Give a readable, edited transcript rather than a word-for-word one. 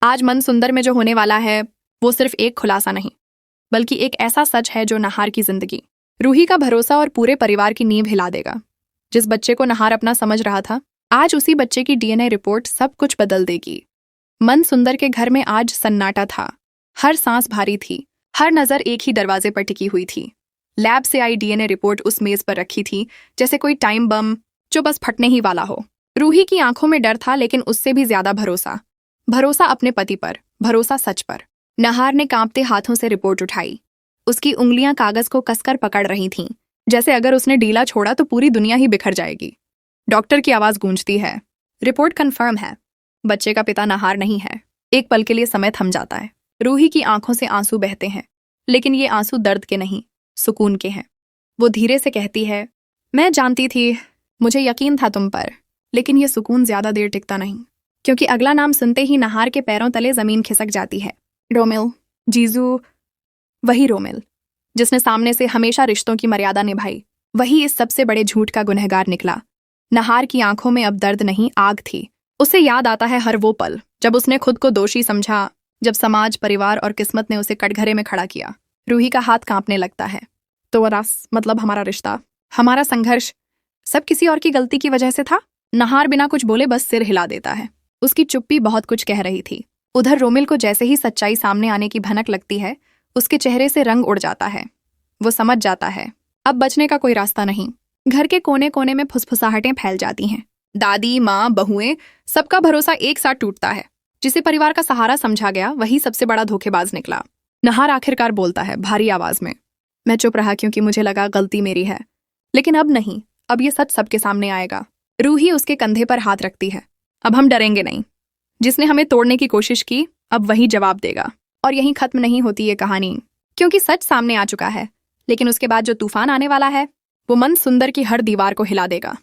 आज मन सुंदर में जो होने वाला है वो सिर्फ एक खुलासा नहीं, बल्कि एक ऐसा सच है जो नहार की जिंदगी, रूही का भरोसा और पूरे परिवार की नींव हिला देगा। जिस बच्चे को नहार अपना समझ रहा था, आज उसी बच्चे की डीएनए रिपोर्ट सब कुछ बदल देगी। मन सुंदर के घर में आज सन्नाटा था। हर सांस भारी थी, हर नजर एक ही दरवाजे पर टिकी हुई थी। लैब से आई डीएनए रिपोर्ट उस मेज पर रखी थी, जैसे कोई टाइम बम जो बस फटने ही वाला हो। रूही की आंखों में डर था, लेकिन उससे भी ज्यादा भरोसा अपने पति पर, भरोसा सच पर। नहार ने कांपते हाथों से रिपोर्ट उठाई। उसकी उंगलियां कागज को कसकर पकड़ रही थीं, जैसे अगर उसने ढीला छोड़ा तो पूरी दुनिया ही बिखर जाएगी। डॉक्टर की आवाज गूंजती है, रिपोर्ट कंफर्म है, बच्चे का पिता नहार नहीं है। एक पल के लिए समय थम जाता है। रूही की आंखों से आंसू बहते हैं, लेकिन ये आंसू दर्द के नहीं, सुकून के हैं। वो धीरे से कहती है, मैं जानती थी, मुझे यकीन था तुम पर, लेकिन ये सुकून ज्यादा देर टिकता नहीं। क्योंकि अगला नाम सुनते ही नहार के पैरों तले जमीन खिसक जाती है। रोमिल, जीजू, वही रोमिल जिसने सामने से हमेशा रिश्तों की मर्यादा निभाई, वही इस सबसे बड़े झूठ का गुनहगार निकला। नहार की आंखों में अब दर्द नहीं, आग थी। उसे याद आता है हर वो पल जब उसने खुद को दोषी समझा, जब समाज, परिवार और किस्मत ने उसे कटघरे में खड़ा किया। रूही का हाथ कांपने लगता है। तो वरास मतलब हमारा रिश्ता, हमारा संघर्ष, सब किसी और की गलती की वजह से था। नहार बिना कुछ बोले बस सिर हिला देता है। उसकी चुप्पी बहुत कुछ कह रही थी। उधर रोमिल को जैसे ही सच्चाई सामने आने की भनक लगती है, उसके चेहरे से रंग उड़ जाता है। वो समझ जाता है अब बचने का कोई रास्ता नहीं। घर के कोने कोने में फुसफुसाहटें फैल जाती हैं। दादी, माँ, बहुएं, सबका भरोसा एक साथ टूटता है। जिसे परिवार का सहारा समझा गया, वही सबसे बड़ा धोखेबाज निकला। नहार आखिरकार बोलता है भारी आवाज में, मैं चुप रहा क्योंकि मुझे लगा गलती मेरी है, लेकिन अब नहीं, अब ये सच सबके सामने आएगा। रूही उसके कंधे पर हाथ रखती है। अब हम डरेंगे नहीं। जिसने हमें तोड़ने की कोशिश की, अब वही जवाब देगा। और यहीं खत्म नहीं होती ये कहानी, क्योंकि सच सामने आ चुका है। लेकिन उसके बाद जो तूफान आने वाला है, वो मन सुंदर की हर दीवार को हिला देगा।